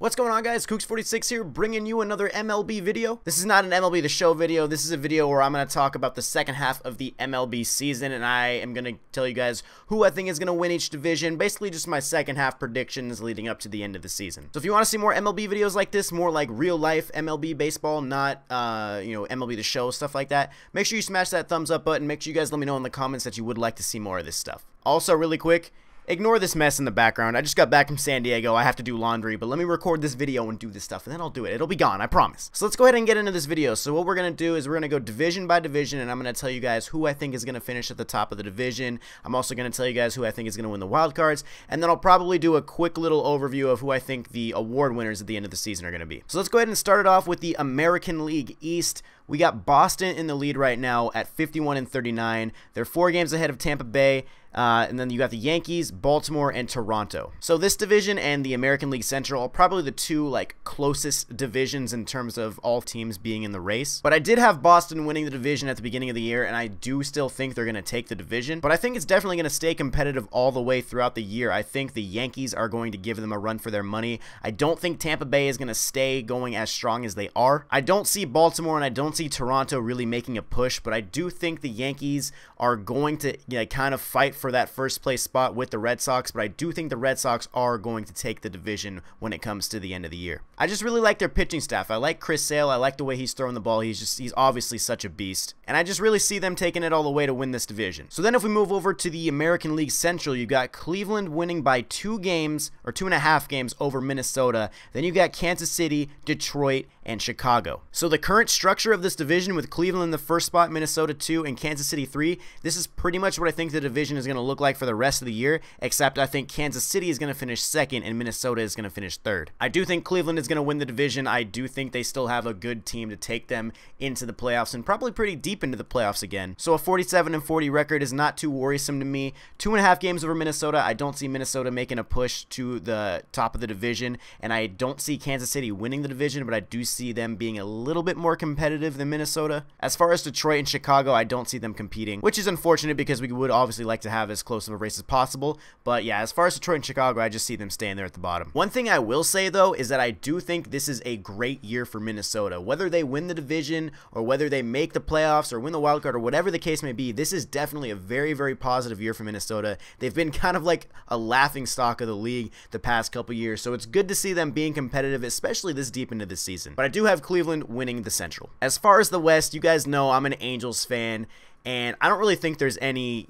What's going on, guys? Kooks46 here, bringing you another MLB video. This is not an MLB The Show video. This is a video where I'm going to talk about the second half of the MLB season, and I am going to tell you guys who I think is going to win each division. Basically, just my second half predictions leading up to the end of the season. So if you want to see more MLB videos like this, more like real life MLB baseball, not MLB The Show, stuff like that, make sure you smash that thumbs up button. Make sure you guys let me know in the comments that you would like to see more of this stuff. Also, really quick, ignore this mess in the background. I just got back from San Diego. I have to do laundry, but let me record this video and do this stuff, and then I'll do it. It'll be gone, I promise. So let's go ahead and get into this video. So what we're going to do is we're going to go division by division, and I'm going to tell you guys who I think is going to finish at the top of the division. I'm also going to tell you guys who I think is going to win the wild cards, and then I'll probably do a quick little overview of who I think the award winners at the end of the season are going to be. So let's go ahead and start it off with the American League East. We got Boston in the lead right now at 51-39. They're 4 games ahead of Tampa Bay. And then you got the Yankees, Baltimore, and Toronto. So this division and the American League Central are probably the two closest divisions in terms of all teams being in the race. But I did have Boston winning the division at the beginning of the year, and I do still think they're going to take the division. But I think it's definitely going to stay competitive all the way throughout the year. I think the Yankees are going to give them a run for their money. I don't think Tampa Bay is going to stay going as strong as they are. I don't see Baltimore and I don't see Toronto really making a push, but I do think the Yankees are going to kind of fight for that first place spot with the Red Sox, but I do think the Red Sox are going to take the division when it comes to the end of the year. I just really like their pitching staff. I like Chris Sale. I like the way he's throwing the ball. He's obviously such a beast, and I just really see them taking it all the way to win this division. So then if we move over to the American League Central, you got Cleveland winning by 2 games or 2.5 games over Minnesota. Then you got Kansas City, Detroit, and Chicago. So the current structure of this division with Cleveland in the first spot, Minnesota 2, and Kansas City 3, this is pretty much what I think the division is going to look like for the rest of the year, except I think Kansas City is going to finish second and Minnesota is going to finish third. I do think Cleveland is going to win the division. I do think they still have a good team to take them into the playoffs and probably pretty deep into the playoffs again. So a 47-40 record is not too worrisome to me. 2.5 games over Minnesota. I don't see Minnesota making a push to the top of the division, and I don't see Kansas City winning the division, but I do see them being a little bit more competitive than Minnesota. As far as Detroit and Chicago, I don't see them competing, which is unfortunate because we would obviously like to have as close of a race as possible. But yeah, as far as Detroit and Chicago, I just see them staying there at the bottom. One thing I will say though is that I do think this is a great year for Minnesota. Whether they win the division or whether they make the playoffs or win the wild card or whatever the case may be, this is definitely a very, very positive year for Minnesota. They've been kind of like a laughing stock of the league the past couple years, so it's good to see them being competitive, especially this deep into this season. But I do have Cleveland winning the Central. As far as the West, you guys know I'm an Angels fan, and I don't really think there's any,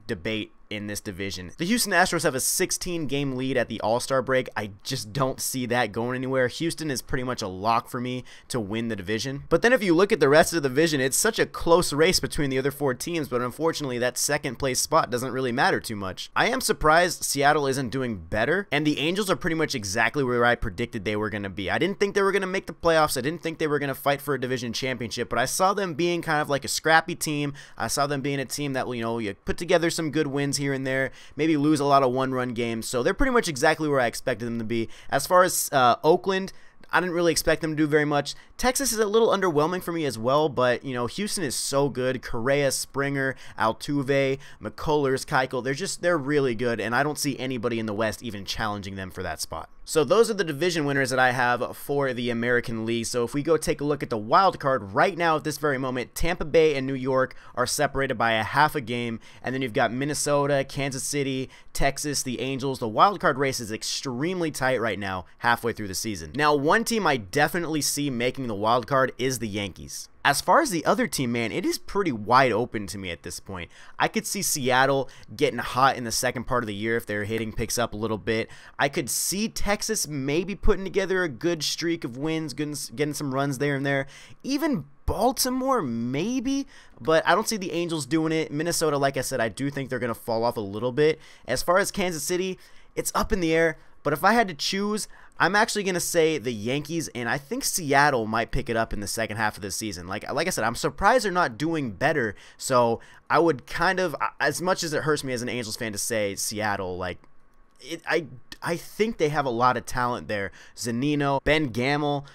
debate in this division. The Houston Astros have a 16-game lead at the All-Star break. I just don't see that going anywhere. Houston is pretty much a lock for me to win the division. But then if you look at the rest of the division, it's such a close race between the other 4 teams, but unfortunately that second place spot doesn't really matter too much. I am surprised Seattle isn't doing better, and the Angels are pretty much exactly where I predicted they were going to be. I didn't think they were going to make the playoffs. I didn't think they were going to fight for a division championship, but I saw them being kind of like a scrappy team. I saw them being a team that will, you put together some good wins here and there, maybe lose a lot of one-run games. So they're pretty much exactly where I expected them to be. As far as Oakland, I didn't really expect them to do very much. Texas is a little underwhelming for me as well, but, Houston is so good. Correa, Springer, Altuve, McCullers, Keuchel, they're really good, and I don't see anybody in the West even challenging them for that spot. So those are the division winners that I have for the American League. So if we go take a look at the wild card right now at this very moment, Tampa Bay and New York are separated by a half a game, and then you've got Minnesota, Kansas City, Texas, the Angels. The wild card race is extremely tight right now, halfway through the season. Now, one team I definitely see making the wild card is the Yankees. As far as the other team, man, it is pretty wide open to me at this point. I could see Seattle getting hot in the second part of the year if their hitting picks up a little bit. I could see Texas maybe putting together a good streak of wins, getting some runs there and there. Even Baltimore, maybe, but I don't see the Angels doing it. Minnesota, like I said, I do think they're going to fall off a little bit. As far as Kansas City, it's up in the air. But if I had to choose, I'm actually going to say the Yankees, and I think Seattle might pick it up in the second half of the season. Like I said, I'm surprised they're not doing better, so I would kind of, as much as it hurts me as an Angels fan to say Seattle, I think they have a lot of talent there. Zunino, Ben Gamel,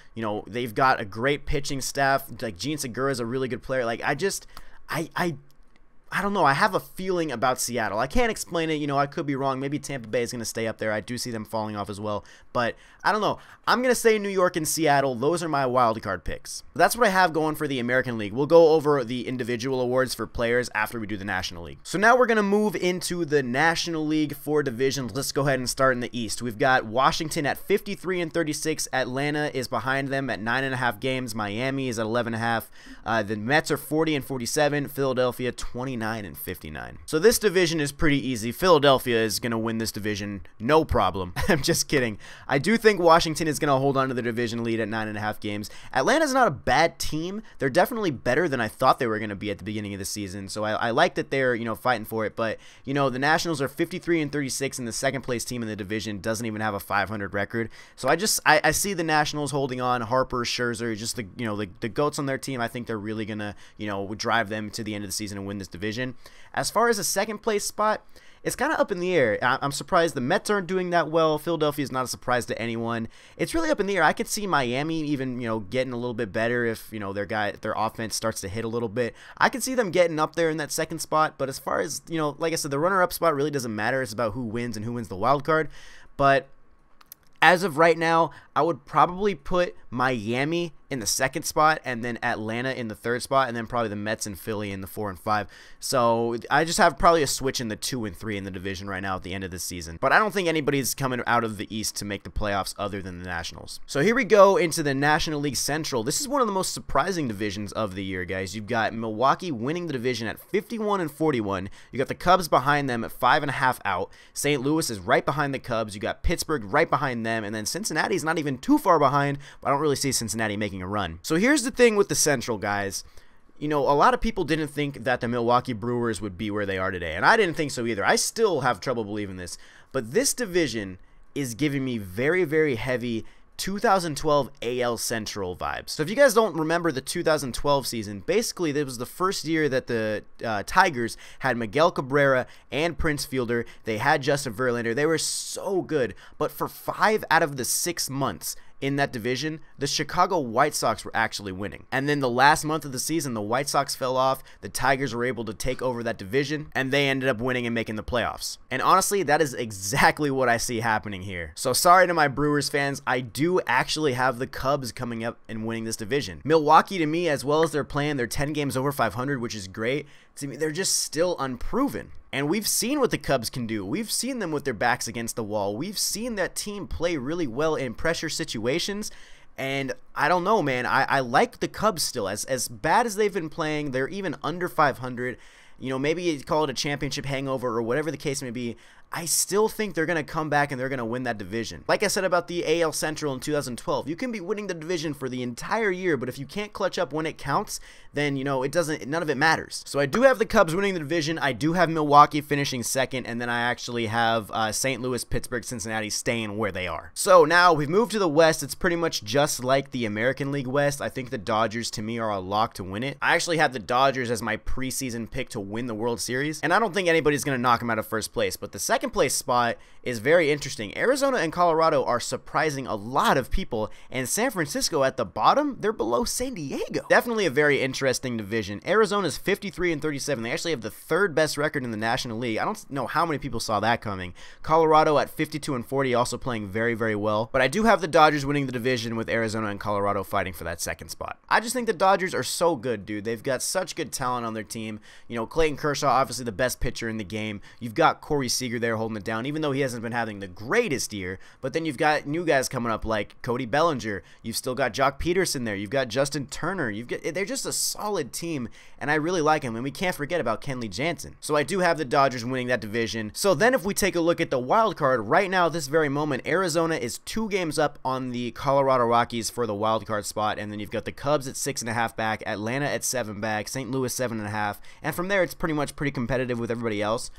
they've got a great pitching staff. Like Gene Segura is a really good player. I I don't know. I have a feeling about Seattle. I can't explain it. You know, I could be wrong. Maybe Tampa Bay is going to stay up there. I do see them falling off as well. But I don't know. I'm going to say New York and Seattle. Those are my wild card picks. That's what I have going for the American League. We'll go over the individual awards for players after we do the National League. So now we're going to move into the National League for divisions. Let's go ahead and start in the East. We've got Washington at 53-36. Atlanta is behind them at 9.5 games. Miami is at 11.5. The Mets are 40-47. Philadelphia 29-59. So this division is pretty easy. Philadelphia is going to win this division, no problem. I'm just kidding. I do think Washington is going to hold on to the division lead at 9.5 games. Atlanta's not a bad team. They're definitely better than I thought they were going to be at the beginning of the season. So I like that they're, you know, fighting for it. But, you know, the Nationals are 53-36, and the second place team in the division doesn't even have a 500 record. So I see the Nationals holding on. Harper, Scherzer, just the, you know, the goats on their team. I think they're really going to, you know, drive them to the end of the season and win this division. As far as a second place spot, it's kind of up in the air. I'm surprised the Mets aren't doing that well. Philadelphia is not a surprise to anyone. It's really up in the air. I could see Miami even, you know, getting a little bit better if, you know, their offense starts to hit a little bit. I could see them getting up there in that second spot. But as far as, you know, like I said, the runner-up spot really doesn't matter. It's about who wins and who wins the wild card. But as of right now, I would probably put Miami in the second spot, and then Atlanta in the third spot, and then probably the Mets and Philly in the 4 and 5. So I just have probably a switch in the 2 and 3 in the division right now at the end of the season. But I don't think anybody's coming out of the East to make the playoffs other than the Nationals. So here we go into the National League Central. This is one of the most surprising divisions of the year, guys. You've got Milwaukee winning the division at 51-41. You got the Cubs behind them at 5.5 out. St. Louis is right behind the Cubs. You got Pittsburgh right behind them, and then Cincinnati's not even too far behind, but I don't really see Cincinnati making a run. So here's the thing with the Central, guys. You know, a lot of people didn't think that the Milwaukee Brewers would be where they are today, and I didn't think so either. I still have trouble believing this, but this division is giving me very, very heavy 2012 AL Central vibes. So if you guys don't remember the 2012 season, basically this was the first year that the Tigers had Miguel Cabrera and Prince Fielder. They had Justin Verlander. They were so good, but for 5 out of the 6 months in that division, the Chicago White Sox were actually winning. And then the last month of the season, the White Sox fell off, the Tigers were able to take over that division, and they ended up winning and making the playoffs. And honestly, that is exactly what I see happening here. So sorry to my Brewers fans, I do actually have the Cubs coming up and winning this division. Milwaukee, to me, as well as they're playing, they're 10 games over 500, which is great. To me, they're just still unproven. And we've seen what the Cubs can do. We've seen them with their backs against the wall. We've seen that team play really well in pressure situations. And I don't know, man. I like the Cubs still. As bad as they've been playing, they're even under 500. You know, maybe you call it a championship hangover or whatever the case may be. I still think they're going to come back and they're going to win that division. Like I said about the AL Central in 2012, you can be winning the division for the entire year, but if you can't clutch up when it counts, then, you know, none of it matters. So I do have the Cubs winning the division. I do have Milwaukee finishing second, and then I actually have St. Louis, Pittsburgh, Cincinnati staying where they are. So now we've moved to the West. It's pretty much just like the American League West. I think the Dodgers, to me, are a lock to win it. I actually have the Dodgers as my preseason pick to win the World Series, and I don't think anybody's going to knock them out of first place, but the second place spot is very interesting. Arizona and Colorado are surprising a lot of people, and San Francisco at the bottom, they're below San Diego. Definitely a very interesting division. Arizona's 53-37. They actually have the 3rd best record in the National League. I don't know how many people saw that coming. Colorado at 52-40, also playing very, very well. But I do have the Dodgers winning the division with Arizona and Colorado fighting for that second spot. I just think the Dodgers are so good, dude. They've got such good talent on their team. You know, Clayton Kershaw, obviously the best pitcher in the game. You've got Corey Seager there holding it down, even though he hasn't been having the greatest year. But then you've got new guys coming up like Cody Bellinger. You've still got Jock Peterson there. You've got Justin Turner. They're just a solid team, and I really like him. And we can't forget about Kenley Jansen. So I do have the Dodgers winning that division. So then if we take a look at the wild card, right now at this very moment, Arizona is 2 games up on the Colorado Rockies for the wild card spot, and then you've got the Cubs at 6.5 back, Atlanta at 7 back, St. Louis 7.5, and from there it's pretty competitive with everybody else.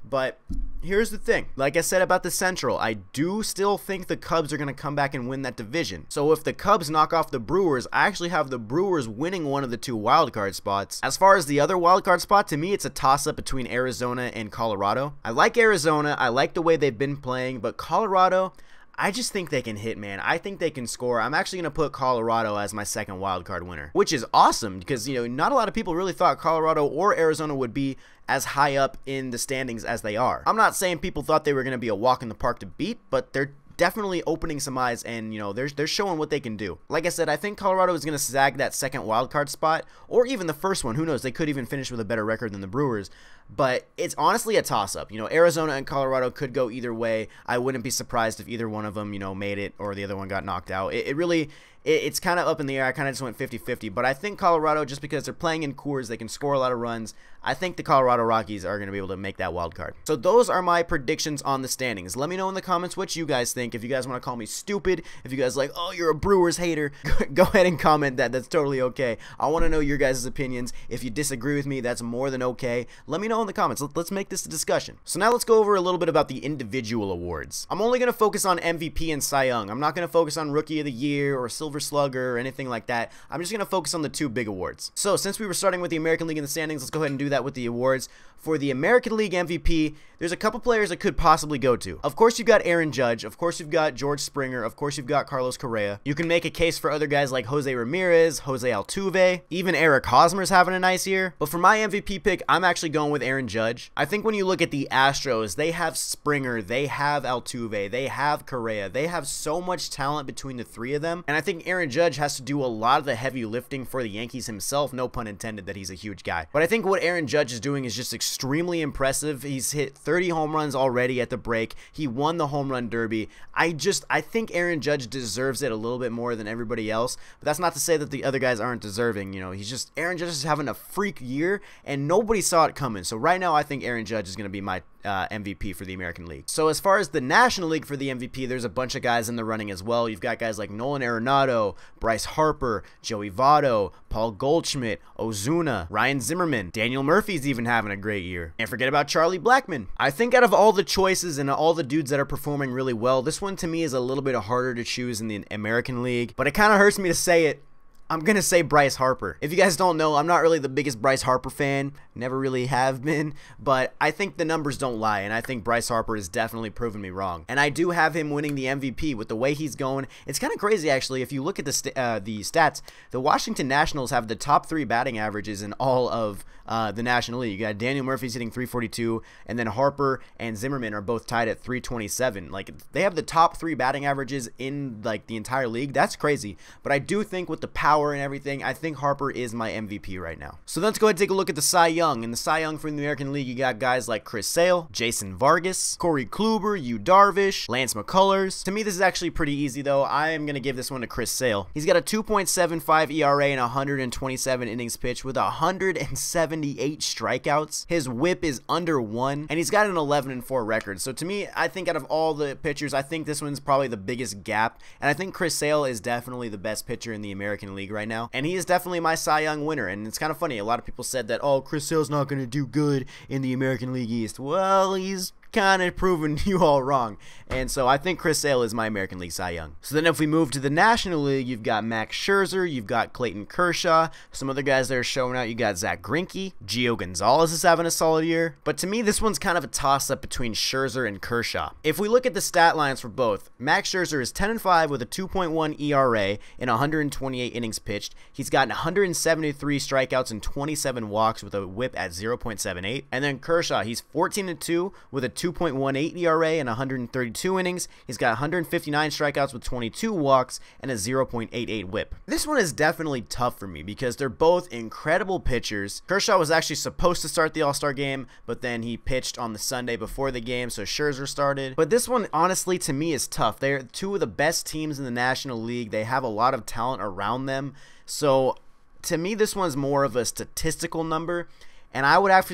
But here's the thing. Like I said about the Central, I do still think the Cubs are going to come back and win that division. So if the Cubs knock off the Brewers, I actually have the Brewers winning one of the 2 wildcard spots. As far as the other wildcard spot, to me, it's a toss-up between Arizona and Colorado. I like Arizona. I like the way they've been playing, but Colorado, I just think they can hit, man. I think they can score. I'm actually going to put Colorado as my second wildcard winner, which is awesome because, you know, not a lot of people really thought Colorado or Arizona would be as high up in the standings as they are. I'm not saying people thought they were going to be a walk in the park to beat, but they're definitely opening some eyes, and you know, they're showing what they can do. Like I said, I think Colorado is going to sag that second wildcard spot, or even the first one. Who knows? They could even finish with a better record than the Brewers. But it's honestly a toss-up. You know, Arizona and Colorado could go either way. I wouldn't be surprised if either one of them, you know, made it or the other one got knocked out. It's kind of up in the air. I kind of just went 50-50. But I think Colorado, just because they're playing in Coors, they can score a lot of runs. I think the Colorado Rockies are going to be able to make that wild card. So those are my predictions on the standings. Let me know in the comments what you guys think. If you guys want to call me stupid, if you guys like, oh, you're a Brewers hater, go ahead and comment that. That's totally okay. I want to know your guys' opinions. If you disagree with me, that's more than okay. Let me know in the comments. Let's make this a discussion. So now let's go over a little bit about the individual awards. I'm only going to focus on MVP and Cy Young. I'm not going to focus on Rookie of the Year or Silver Slugger or anything like that. I'm just going to focus on the two big awards. So since we were starting with the American League in the standings, let's go ahead and do that with the awards. For the American League MVP, there's a couple players that could possibly go to. Of course, you've got Aaron Judge. Of course, you've got George Springer. Of course, you've got Carlos Correa. You can make a case for other guys like Jose Ramirez, Jose Altuve. Even Eric Hosmer's having a nice year. But for my MVP pick, I'm actually going with Aaron Judge. I think when you look at the Astros, they have Springer, they have Altuve, they have Correa. They have so much talent between the three of them. And I think Aaron Judge has to do a lot of the heavy lifting for the Yankees himself. No pun intended that he's a huge guy. But I think what Aaron Judge is doing is just extremely impressive. He's hit 30 home runs already at the break. He won the home run derby. I think Aaron Judge deserves it a little bit more than everybody else, but that's not to say that the other guys aren't deserving. You know, Aaron Judge is having a freak year and nobody saw it coming. So right now I think Aaron Judge is going to be my MVP for the American League. So as far as the National League for the MVP, there's a bunch of guys in the running as well. You've got guys like Nolan Arenado, Bryce Harper, Joey Votto, Paul Goldschmidt, Ozuna, Ryan Zimmerman. Daniel Murphy's even having a great year. And forget about Charlie Blackmon. I think out of all the choices and all the dudes that are performing really well, this one to me is a little bit harder to choose in the American League, but it kind of hurts me to say it. I'm going to say Bryce Harper. If you guys don't know, I'm not really the biggest Bryce Harper fan. Never really have been. But I think the numbers don't lie, and I think Bryce Harper has definitely proven me wrong. And I do have him winning the MVP with the way he's going. It's kind of crazy, actually. If you look at the stats, the Washington Nationals have the top 3 batting averages in all of the National League. You got Daniel Murphy's hitting 342, and then Harper and Zimmerman are both tied at 327. Like, they have the top 3 batting averages in, like, the entire league. That's crazy. But I do think with the power and everything, I think Harper is my MVP right now. So let's go ahead and take a look at the Cy Young. In the Cy Young from the American League, you got guys like Chris Sale, Jason Vargas, Corey Kluber, Yu Darvish, Lance McCullers. To me, this is actually pretty easy, though. I am going to give this one to Chris Sale. He's got a 2.75 ERA and 127 innings pitched with 178 strikeouts. His whip is under 1, and he's got an 11-4 record. So to me, I think out of all the pitchers, I think this one's probably the biggest gap, and I think Chris Sale is definitely the best pitcher in the American League right now, and he is definitely my Cy Young winner. And it's kind of funny, a lot of people said that, oh, Chris Sale's not going to do good in the American League East. Well, he's kind of proven you all wrong, and so I think Chris Sale is my American League Cy Young. So then if we move to the National League, you've got Max Scherzer, you've got Clayton Kershaw, some other guys that are showing out. You got Zach Greinke, Gio Gonzalez is having a solid year, but to me this one's kind of a toss-up between Scherzer and Kershaw. If we look at the stat lines for both, Max Scherzer is 10-5 with a 2.1 ERA in 128 innings pitched. He's got 173 strikeouts and 27 walks with a whip at 0.78, and then Kershaw, he's 14-2 with a 2.18 ERA in 132 innings. He's got 159 strikeouts with 22 walks and a 0.88 whip. This one is definitely tough for me because they're both incredible pitchers. Kershaw was actually supposed to start the All-Star game, but then he pitched on the Sunday before the game, so Scherzer started. But this one, honestly, to me is tough. They're two of the best teams in the National League. They have a lot of talent around them. So to me, this one's more of a statistical number. And I would have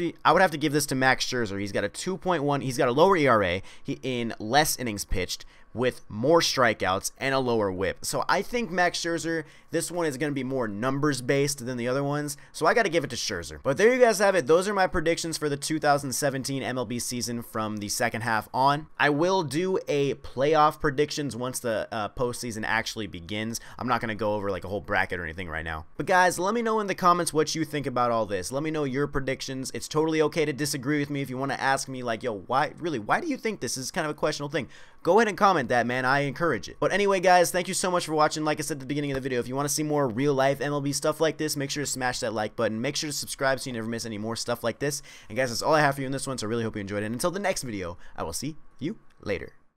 to give this to Max Scherzer. He's got a 2.1. He's got a lower ERA in less innings pitched with more strikeouts and a lower whip. So I think Max Scherzer, this one is going to be more numbers based than the other ones. So I got to give it to Scherzer. But there you guys have it. Those are my predictions for the 2017 MLB season from the second half on. I will do a playoff predictions once the postseason actually begins. I'm not going to go over like a whole bracket or anything right now. But guys, let me know in the comments what you think about all this. Let me know your predictions. It's totally okay to disagree with me if you want to ask me like, yo, why do you think this is kind of a questionable thing? go ahead and comment that, man. I encourage it. But anyway, guys, thank you so much for watching. Like I said at the beginning of the video, if you want to see more real life MLB stuff like this, make sure to smash that like button. Make sure to subscribe so you never miss any more stuff like this. And guys, that's all I have for you in this one, so I really hope you enjoyed it. And until the next video, I will see you later.